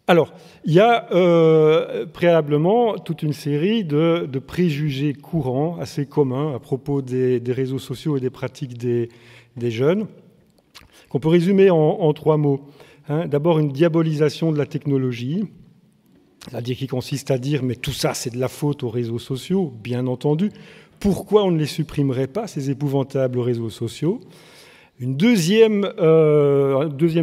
Alors, il y a préalablement toute une série de préjugés courants, assez communs, à propos des réseaux sociaux et des pratiques des jeunes, qu'on peut résumer en 3 mots. D'abord, une diabolisation de la technologie, c'est-à-dire qui consiste à dire « mais tout ça, c'est de la faute aux réseaux sociaux », bien entendu. Pourquoi on ne les supprimerait pas, ces épouvantables réseaux sociaux ? Un deuxième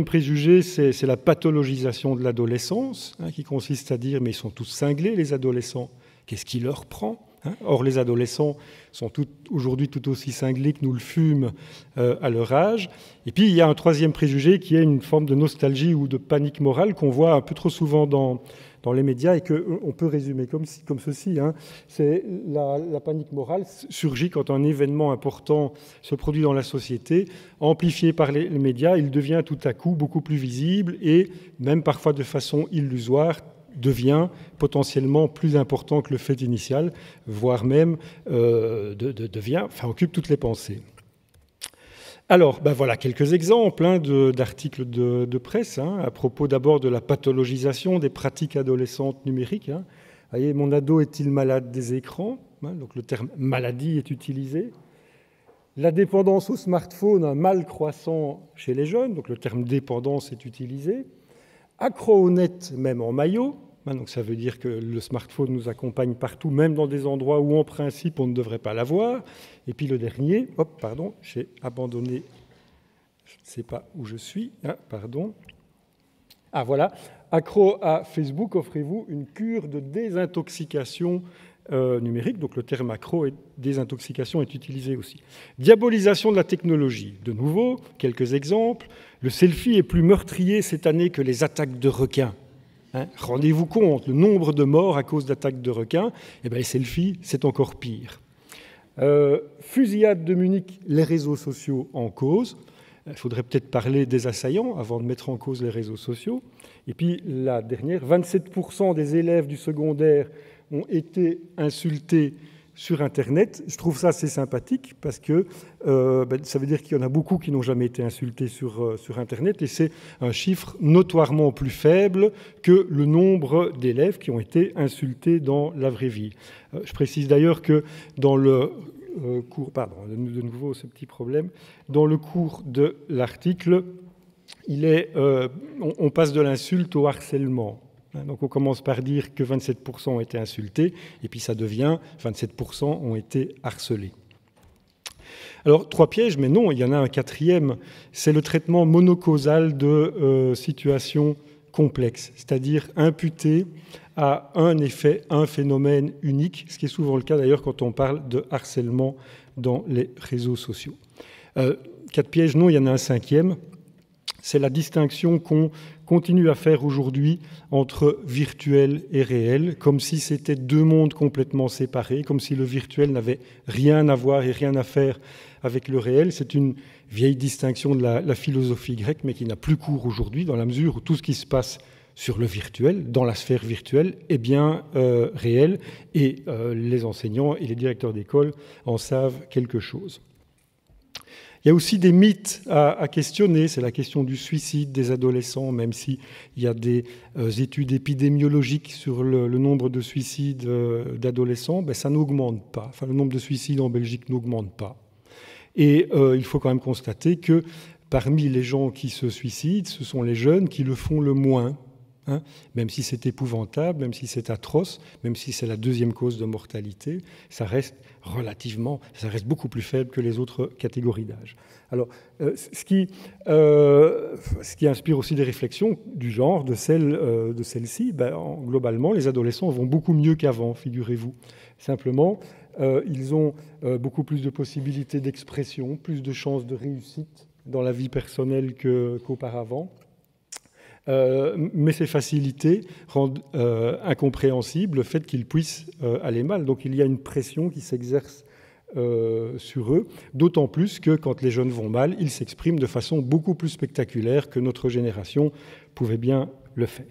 préjugé, c'est la pathologisation de l'adolescence, qui consiste à dire « mais ils sont tous cinglés, les adolescents, qu'est-ce qui leur prend ?» Or, les adolescents sont aujourd'hui tout aussi cinglés que nous le fûmes à leur âge. Et puis, il y a un troisième préjugé qui est une forme de nostalgie ou de panique morale qu'on voit un peu trop souvent dans les médias et qu'on peut résumer comme ceci. C'est la panique morale surgit quand un événement important se produit dans la société, amplifié par les médias, il devient tout à coup beaucoup plus visible et même parfois de façon illusoire, devient potentiellement plus important que le fait initial, voire même occupe toutes les pensées. Alors, voilà quelques exemples d'articles de presse à propos d'abord de la pathologisation des pratiques adolescentes numériques. Vous voyez, mon ado est-il malade des écrans ? Donc le terme maladie est utilisé. La dépendance au smartphone, un mal croissant chez les jeunes, donc le terme dépendance est utilisé. Accro au net, même en maillot. Donc ça veut dire que le smartphone nous accompagne partout, même dans des endroits où en principe on ne devrait pas l'avoir. Et puis le dernier, j'ai abandonné, je ne sais pas où je suis, voilà, accro à Facebook, offrez-vous une cure de désintoxication numérique. Donc le terme accro et désintoxication est utilisé aussi. Diabolisation de la technologie. De nouveau, quelques exemples. Le selfie est plus meurtrier cette année que les attaques de requins. Rendez-vous compte, le nombre de morts à cause d'attaques de requins, les selfies, c'est encore pire. Fusillade de Munich, les réseaux sociaux en cause. Il faudrait peut-être parler des assaillants avant de mettre en cause les réseaux sociaux. Et puis la dernière, 27% des élèves du secondaire ont été insultés sur Internet. Je trouve ça assez sympathique parce que ça veut dire qu'il y en a beaucoup qui n'ont jamais été insultés sur Internet et c'est un chiffre notoirement plus faible que le nombre d'élèves qui ont été insultés dans la vraie vie. Je précise d'ailleurs que dans le cours, de nouveau ce petit problème, dans le cours de l'article, on passe de l'insulte au harcèlement. Donc on commence par dire que 27% ont été insultés, et puis ça devient 27% ont été harcelés. Alors 3 pièges, mais non, il y en a un 4e, c'est le traitement monocausal de situations complexes, c'est-à-dire imputé à un effet, un phénomène unique, ce qui est souvent le cas d'ailleurs quand on parle de harcèlement dans les réseaux sociaux. 4 pièges, non, il y en a un 5e, c'est la distinction qu'on continue à faire aujourd'hui entre virtuel et réel, comme si c'était 2 mondes complètement séparés, comme si le virtuel n'avait rien à voir et rien à faire avec le réel. C'est une vieille distinction de la philosophie grecque, mais qui n'a plus cours aujourd'hui, dans la mesure où tout ce qui se passe sur le virtuel, dans la sphère virtuelle, est bien réel, et les enseignants et les directeurs d'école en savent quelque chose. Il y a aussi des mythes à questionner, c'est la question du suicide des adolescents, même s'il y a des études épidémiologiques sur le nombre de suicides d'adolescents, ça n'augmente pas. Enfin, le nombre de suicides en Belgique n'augmente pas. Et il faut quand même constater que parmi les gens qui se suicident, ce sont les jeunes qui le font le moins. Même si c'est épouvantable, même si c'est atroce, même si c'est la 2e cause de mortalité, ça reste beaucoup plus faible que les autres catégories d'âge. Alors, ce qui inspire aussi des réflexions du genre de celle-ci, globalement, les adolescents vont beaucoup mieux qu'avant, figurez-vous. Simplement, ils ont beaucoup plus de possibilités d'expression, plus de chances de réussite dans la vie personnelle qu'auparavant. Mais ces facilités rendent incompréhensible le fait qu'ils puissent aller mal. Donc il y a une pression qui s'exerce sur eux, d'autant plus que quand les jeunes vont mal, ils s'expriment de façon beaucoup plus spectaculaire que notre génération pouvait bien le faire.